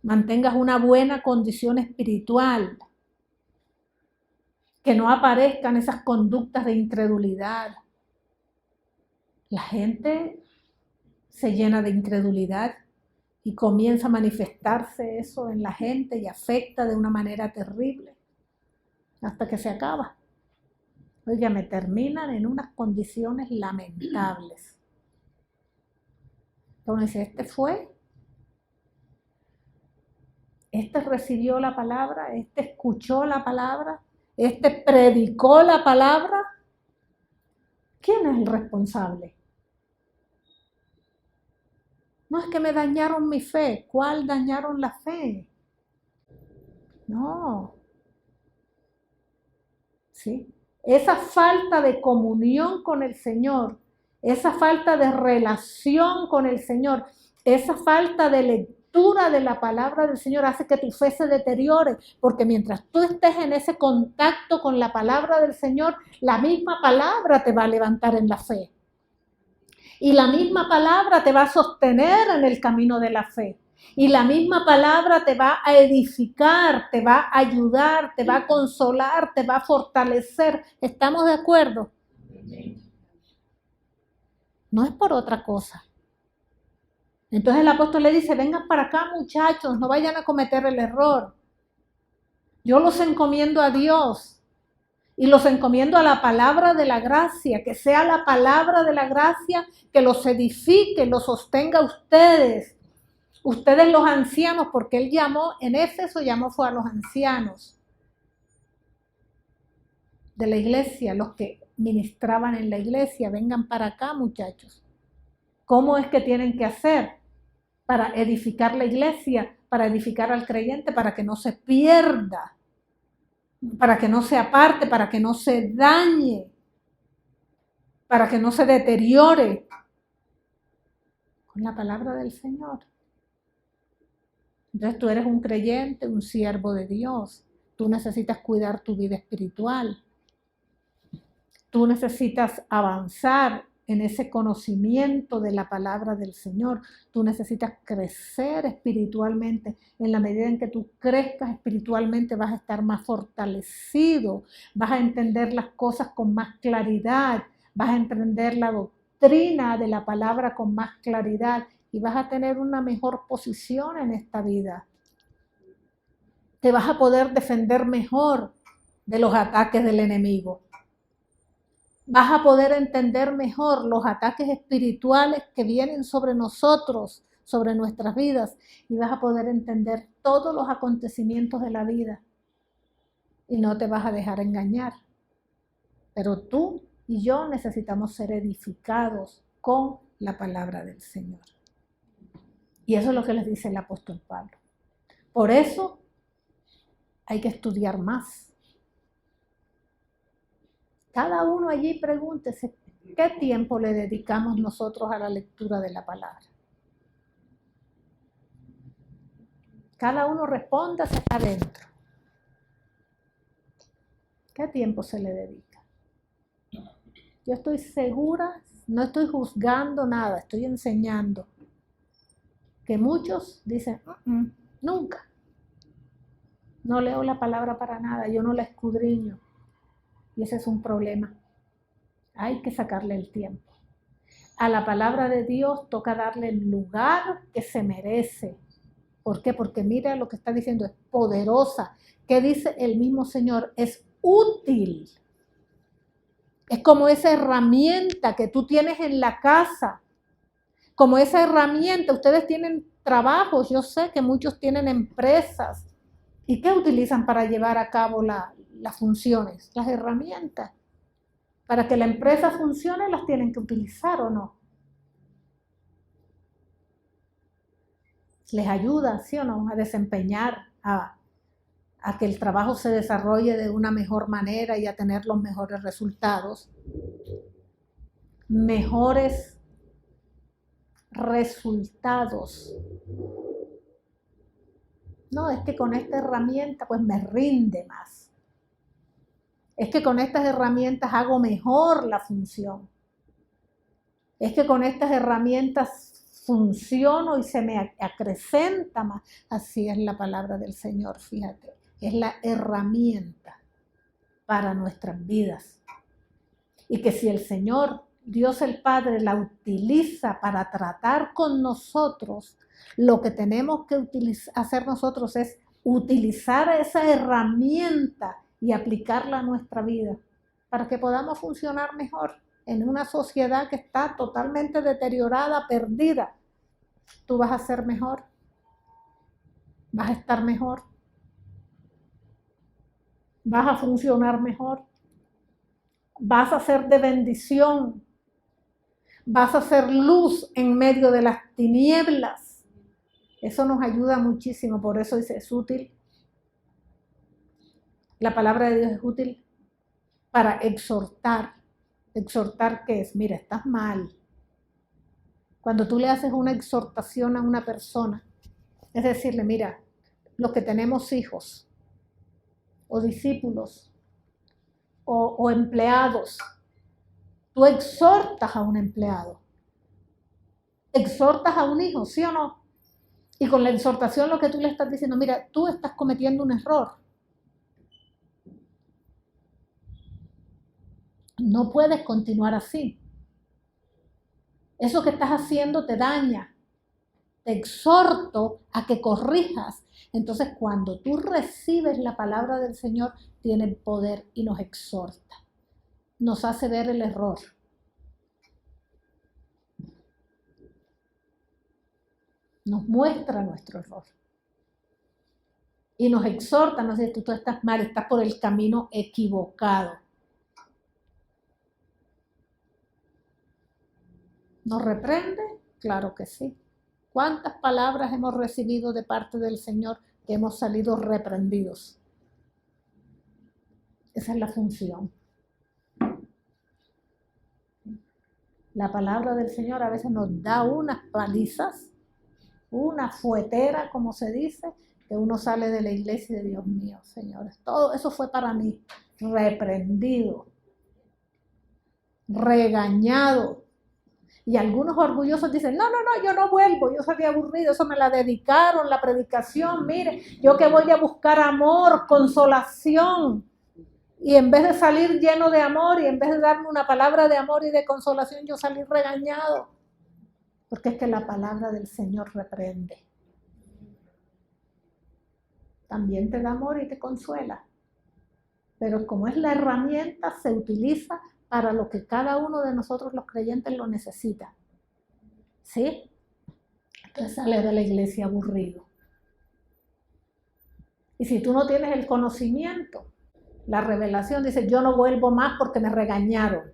mantengas una buena condición espiritual, que no aparezcan esas conductas de incredulidad. La gente se llena de incredulidad y comienza a manifestarse eso en la gente y afecta de una manera terrible hasta que se acaba. Oiga, me terminan en unas condiciones lamentables. Entonces, este recibió la palabra, este escuchó la palabra, este predicó la palabra. ¿Quién es el responsable? No es que me dañaron mi fe. ¿Cuál dañaron la fe? No. ¿Sí? Esa falta de comunión con el Señor, esa falta de relación con el Señor, esa falta de lectura de la palabra del Señor hace que tu fe se deteriore, porque mientras tú estés en ese contacto con la palabra del Señor, la misma palabra te va a levantar en la fe. Y la misma palabra te va a sostener en el camino de la fe. Y la misma palabra te va a edificar, te va a ayudar, te va a consolar, te va a fortalecer. ¿Estamos de acuerdo? No es por otra cosa. Entonces el apóstol le dice, vengan para acá muchachos, no vayan a cometer el error. Yo los encomiendo a Dios. Y los encomiendo a la palabra de la gracia, que sea la palabra de la gracia que los edifique, los sostenga a ustedes. Ustedes los ancianos, porque él llamó, en Éfeso fue a los ancianos de la iglesia, los que ministraban en la iglesia, vengan para acá muchachos. ¿Cómo es que tienen que hacer para edificar la iglesia, para edificar al creyente, para que no se pierda? Para que no se aparte, para que no se dañe, para que no se deteriore con la palabra del Señor. Entonces tú eres un creyente, un siervo de Dios. Tú necesitas cuidar tu vida espiritual. Tú necesitas avanzar en ese conocimiento de la palabra del Señor. Tú necesitas crecer espiritualmente. En la medida en que tú crezcas espiritualmente vas a estar más fortalecido, vas a entender las cosas con más claridad, vas a entender la doctrina de la palabra con más claridad y vas a tener una mejor posición en esta vida. Te vas a poder defender mejor de los ataques del enemigo. Vas a poder entender mejor los ataques espirituales que vienen sobre nosotros, sobre nuestras vidas, y vas a poder entender todos los acontecimientos de la vida y no te vas a dejar engañar. Pero tú y yo necesitamos ser edificados con la palabra del Señor. Y eso es lo que les dice el apóstol Pablo. Por eso hay que estudiar más. Cada uno allí pregúntese, ¿qué tiempo le dedicamos nosotros a la lectura de la palabra? Cada uno respóndase adentro. ¿Qué tiempo se le dedica? Yo estoy segura, no estoy juzgando nada, estoy enseñando. Que muchos dicen, nunca. No leo la palabra para nada, yo no la escudriño. Y ese es un problema. Hay que sacarle el tiempo. A la palabra de Dios toca darle el lugar que se merece. ¿Por qué? Porque mira lo que está diciendo, es poderosa. ¿Qué dice el mismo Señor? Es útil. Es como esa herramienta que tú tienes en la casa. Como esa herramienta, ustedes tienen trabajos, yo sé que muchos tienen empresas. ¿Y qué utilizan para llevar a cabo las funciones? Las herramientas. Para que la empresa funcione las tienen que utilizar o no. Les ayuda, ¿sí o no?, a desempeñar, a que el trabajo se desarrolle de una mejor manera y a tener los mejores resultados. Mejores resultados. No, es que con esta herramienta pues me rinde más. Es que con estas herramientas hago mejor la función. Es que con estas herramientas funciono y se me acrecenta más. Así es la palabra del Señor, fíjate. Es la herramienta para nuestras vidas. Y que si el Señor, Dios el Padre, la utiliza para tratar con nosotros, lo que tenemos que hacer nosotros es utilizar esa herramienta y aplicarla a nuestra vida para que podamos funcionar mejor en una sociedad que está totalmente deteriorada, perdida. Tú vas a ser mejor, vas a estar mejor, vas a funcionar mejor, vas a ser de bendición, vas a ser luz en medio de las tinieblas. Eso nos ayuda muchísimo, por eso dice, es útil. La palabra de Dios es útil para exhortar. ¿Exhortar qué es? Mira, estás mal. Cuando tú le haces una exhortación a una persona, es decirle, mira, los que tenemos hijos o discípulos o empleados, tú exhortas a un empleado, exhortas a un hijo, ¿sí o no? Y con la exhortación lo que tú le estás diciendo, mira, tú estás cometiendo un error. No puedes continuar así. Eso que estás haciendo te daña. Te exhorto a que corrijas. Entonces, cuando tú recibes la palabra del Señor, tiene poder y nos exhorta. Nos hace ver el error. Nos muestra nuestro error. Y nos exhorta, nos dice, tú estás mal, estás por el camino equivocado. ¿Nos reprende? Claro que sí. ¿Cuántas palabras hemos recibido de parte del Señor que hemos salido reprendidos? Esa es la función. La palabra del Señor a veces nos da unas palizas, una fuetera, como se dice, que uno sale de la iglesia y de Dios mío, señores. Todo eso fue para mí, reprendido, regañado. Y algunos orgullosos dicen, no, yo no vuelvo, yo soy aburrido, eso me la dedicaron, la predicación, mire, yo que voy a buscar amor, consolación. Y en vez de salir lleno de amor y en vez de darme una palabra de amor y de consolación, yo salí regañado. Porque es que la palabra del Señor reprende. También te da amor y te consuela. Pero como es la herramienta, se utiliza para lo que cada uno de nosotros los creyentes lo necesita. ¿Sí? Entonces sales de la iglesia aburrido. Y si tú no tienes el conocimiento, la revelación dice, yo no vuelvo más porque me regañaron.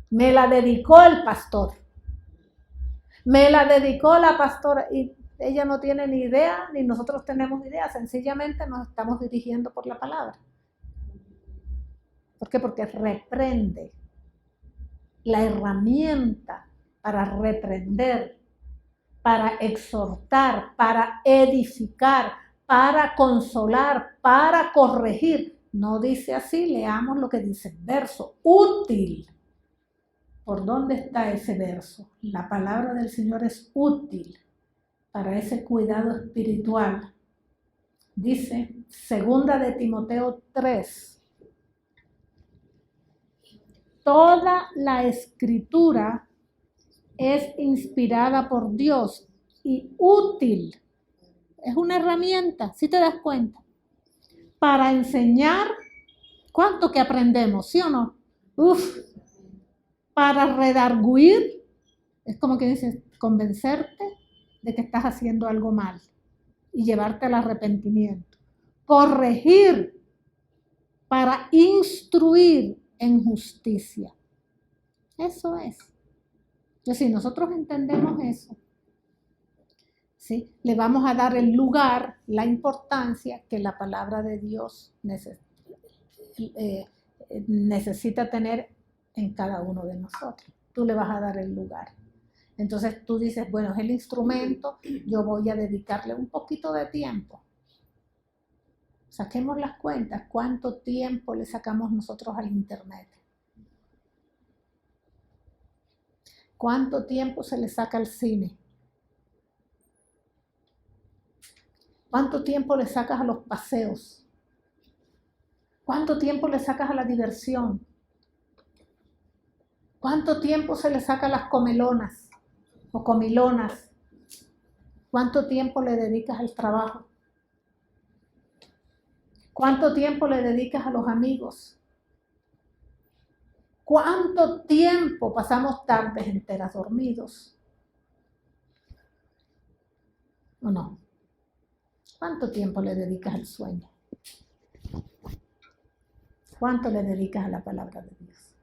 Me la dedicó el pastor. Me la dedicó la pastora y ella no tiene ni idea, ni nosotros tenemos idea, sencillamente nos estamos dirigiendo por la palabra. ¿Por qué? Porque reprende. La herramienta para reprender, para exhortar, para edificar, para consolar, para corregir. No dice así, leamos lo que dice el verso, útil. ¿Por dónde está ese verso? La palabra del Señor es útil para ese cuidado espiritual. Dice, 2 de Timoteo 3. Toda la escritura es inspirada por Dios y útil. Es una herramienta, si te das cuenta, para enseñar. ¿Cuánto que aprendemos, sí o no? Para redarguir, es como que dices, convencerte de que estás haciendo algo mal y llevarte al arrepentimiento. Corregir, para instruir en justicia. Eso es. Entonces, si nosotros entendemos eso, ¿sí? Le vamos a dar el lugar, la importancia que la palabra de Dios necesita tener en cada uno de nosotros. Tú le vas a dar el lugar. Entonces tú dices, bueno, es el instrumento, yo voy a dedicarle un poquito de tiempo. Saquemos las cuentas, ¿cuánto tiempo le sacamos nosotros al internet? ¿Cuánto tiempo se le saca al cine? ¿Cuánto tiempo le sacas a los paseos? ¿Cuánto tiempo le sacas a la diversión? ¿Cuánto tiempo se le saca a las comelonas o comilonas? ¿Cuánto tiempo le dedicas al trabajo? ¿Cuánto tiempo le dedicas a los amigos? ¿Cuánto tiempo pasamos tardes enteras dormidos? ¿O no? ¿Cuánto tiempo le dedicas al sueño? ¿Cuánto le dedicas a la palabra de Dios?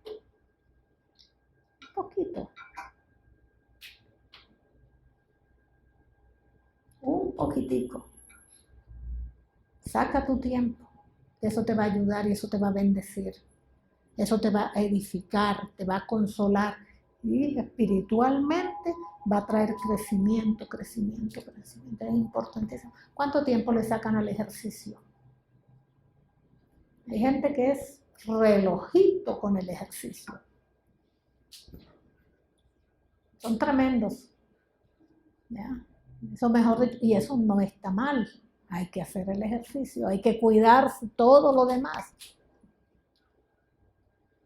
Un poquito. Un poquitico. Saca tu tiempo. Eso te va a ayudar y eso te va a bendecir. Eso te va a edificar, te va a consolar. Y espiritualmente va a traer crecimiento. Es importantísimo. ¿Cuánto tiempo le sacan al ejercicio? Hay gente que es relojito con el ejercicio. Son tremendos. ¿Ya? Eso mejor, y eso no está mal. Hay que hacer el ejercicio, hay que cuidarse, todo lo demás.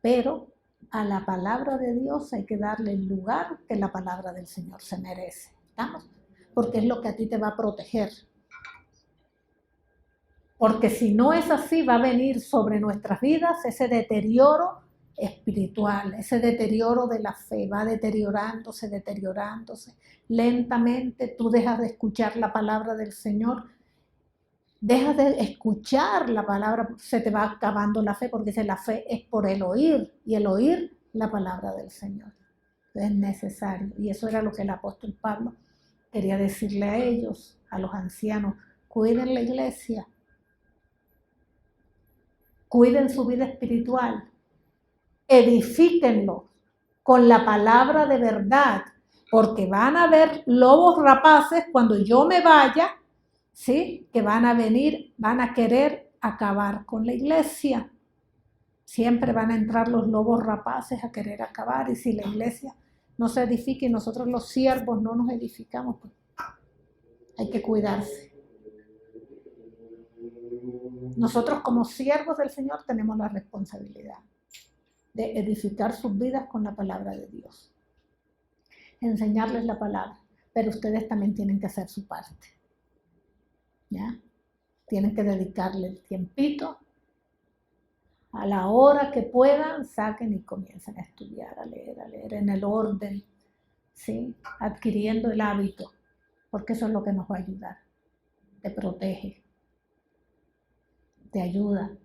Pero a la palabra de Dios hay que darle el lugar que la palabra del Señor se merece. ¿Estamos? Porque es lo que a ti te va a proteger. Porque si no es así, va a venir sobre nuestras vidas ese deterioro espiritual, ese deterioro de la fe, va deteriorándose. Lentamente tú dejas de escuchar la palabra del Señor, dejas de escuchar la palabra, se te va acabando la fe, porque la fe es por el oír, y el oír la palabra del Señor. Es necesario, y eso era lo que el apóstol Pablo quería decirle a ellos, a los ancianos: cuiden la iglesia, cuiden su vida espiritual, edifíquenlo con la palabra de verdad, porque van a haber lobos rapaces cuando yo me vaya, ¿sí? Que van a venir, van a querer acabar con la iglesia. Siempre van a entrar los lobos rapaces a querer acabar, y si la iglesia no se edifica y nosotros los siervos no nos edificamos, pues hay que cuidarse. Nosotros como siervos del Señor tenemos la responsabilidad de edificar sus vidas con la palabra de Dios, enseñarles la palabra, pero ustedes también tienen que hacer su parte, ¿ya? Tienen que dedicarle el tiempito, a la hora que puedan, saquen y comiencen a estudiar, a leer en el orden, ¿sí? Adquiriendo el hábito, porque eso es lo que nos va a ayudar, te protege, te ayuda,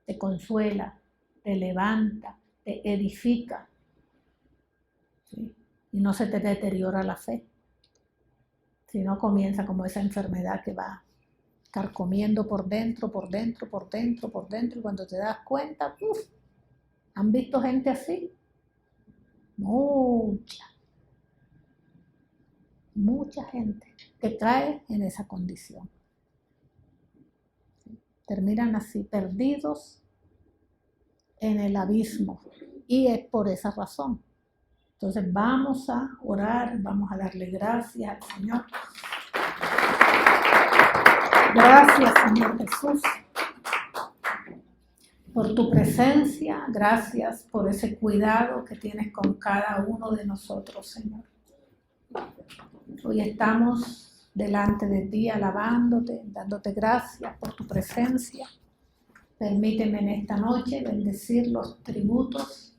te consuela, te levanta, te edifica, ¿sí? Y no se te deteriora la fe, sino comienza como esa enfermedad que va carcomiendo por dentro, y cuando te das cuenta, ¿han visto gente así? Mucha gente que cae en esa condición. Terminan así, perdidos en el abismo, y es por esa razón. Entonces vamos a orar, vamos a darle gracias al Señor. Gracias, Señor Jesús, por tu presencia. Gracias por ese cuidado que tienes con cada uno de nosotros, Señor. Hoy estamos delante de ti, alabándote, dándote gracias por tu presencia. Permíteme en esta noche bendecir los tributos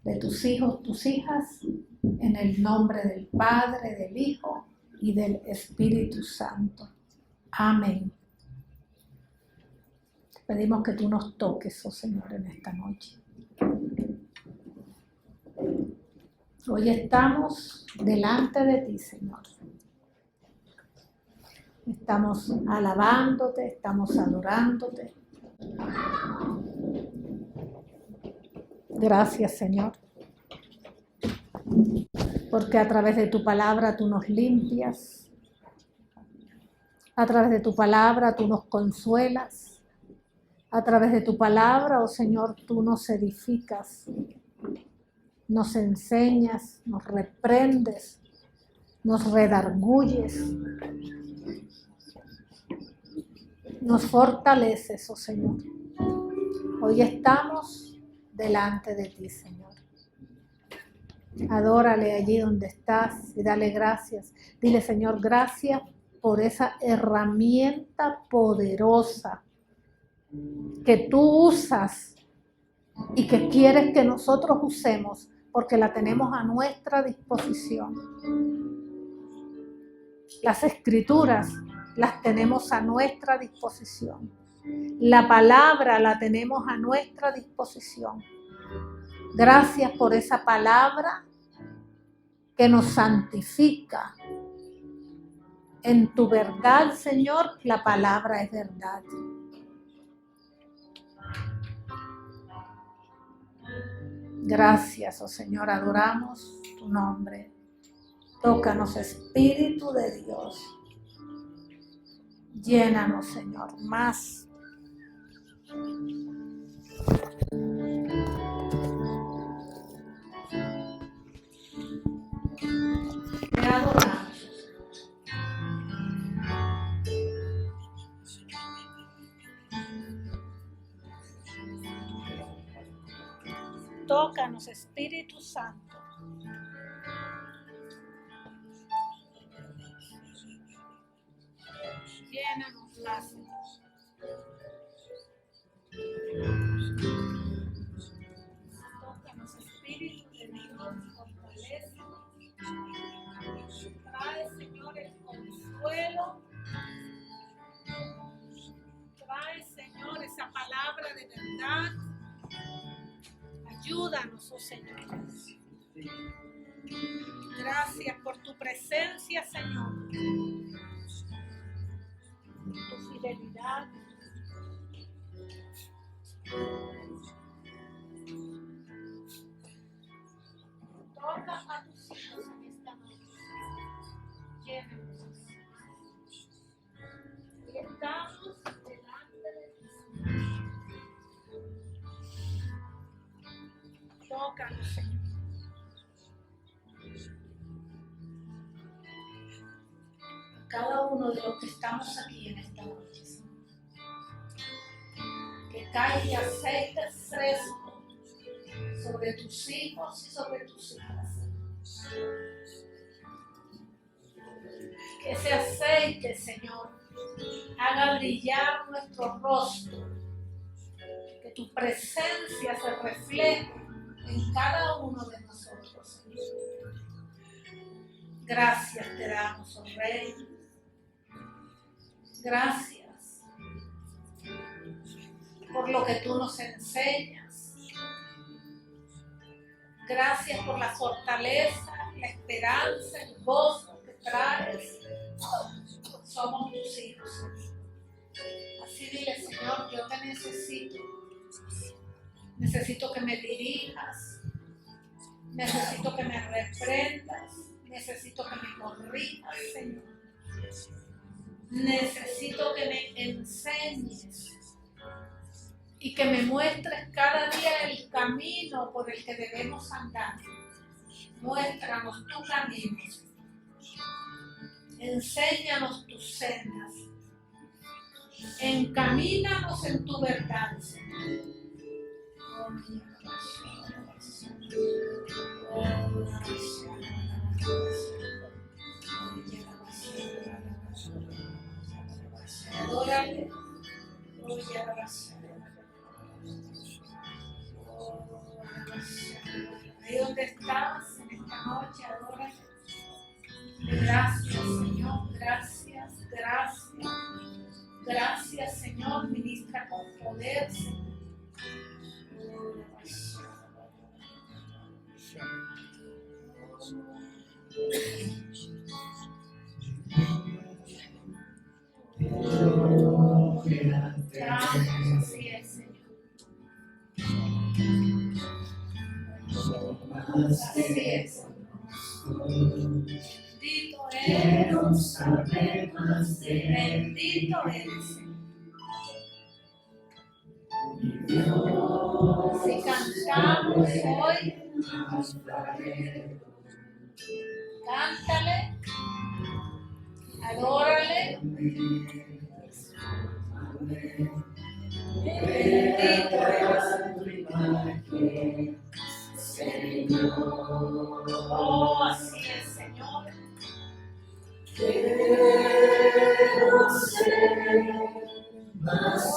de tus hijos, tus hijas, en el nombre del Padre, del Hijo y del Espíritu Santo. Amén. Pedimos que tú nos toques, oh Señor, en esta noche. Hoy estamos delante de ti, Señor. Estamos alabándote, estamos adorándote. Gracias, Señor. porque a través de tu palabra tú nos limpias, a través de tu palabra tú nos consuelas, a través de tu palabra, oh Señor, tú nos edificas, nos enseñas, nos reprendes, nos redarguyes, nos fortaleces, oh Señor. Hoy estamos delante de ti, Señor. Adórale allí donde estás y dale gracias. Dile, Señor, gracias por esa herramienta poderosa que tú usas y que quieres que nosotros usemos porque la tenemos a nuestra disposición. Las escrituras las tenemos a nuestra disposición. La palabra la tenemos a nuestra disposición. Gracias por esa palabra que nos santifica. En tu verdad, Señor, la palabra es verdad. Gracias, oh Señor, adoramos tu nombre. Tócanos, Espíritu de Dios. Llénanos, Señor, más. Te adoramos. Tócanos, Espíritu Santo. Llénanos más. Tócanos, Espíritu de Dios, fortalece. Trae, Señor, el consuelo. Trae, Señor, esa palabra de verdad. Ayúdanos, oh Señor. Gracias por tu presencia, Señor. Tu fidelidad. Toca a tus hijos en esta noche. Llénanos. Y estamos delante de ti. Tócanos, Señor. Cada uno de los que estamos aquí en esta noche, que caiga aceite fresco sobre tus hijos y sobre tus hijas. Que ese aceite, Señor, haga brillar nuestro rostro, que tu presencia se refleje en cada uno de nosotros, Señor. Gracias te damos, oh Rey. Gracias por lo que tú nos enseñas. Gracias por la fortaleza, la esperanza, el gozo que traes. Somos tus hijos. Así dile, Señor, yo te necesito. Necesito que me dirijas. Necesito que me reprendas. Necesito que me corrijas, Señor. Necesito que me enseñes y que me muestres cada día el camino por el que debemos andar. Muéstranos tu camino. Enséñanos tus sendas. Encamínanos en tu verdad, Señor. Adórale. Ahí donde estás en esta noche, adórale. Gracias, Señor, gracias, gracias. Gracias, Señor, ministra con poder, Señor. Gracias, así es, Señor. Así es. Bendito eres. Bendito eres, Señor. Si cantamos hoy, cántale, adórale. Bendito eres, Señor. Oh, así es, Señor.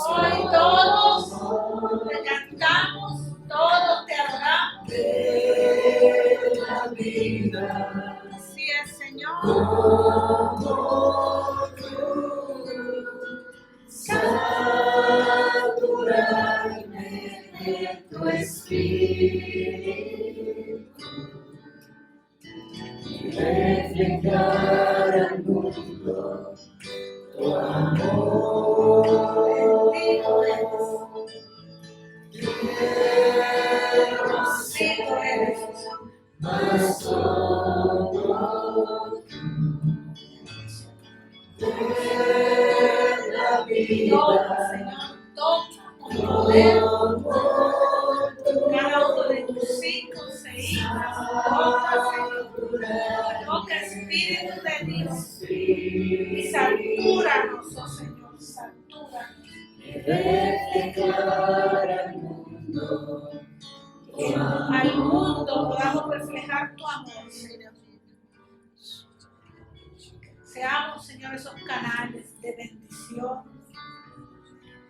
Hoy todos te cantamos, todos te adoramos. Así es, Señor. Saturarme de tu espíritu y reflejar al mundo tu amor. Bendito eres. Bendito eres. Mas solo la vida. Toca, Señor, toca con poder cada uno de tus hijos e hijas. Toca, Señor. Toca, Espíritu de Dios. Y satúranos, oh Señor, satúranos. Al mundo podamos reflejar tu amor, Señor. Seamos, Señor, esos canales de bendición,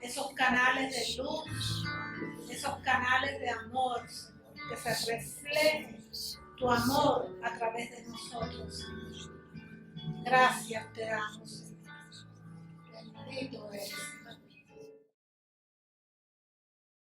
esos canales de luz, esos canales de amor, que se refleje tu amor a través de nosotros. Gracias te damos, Señor.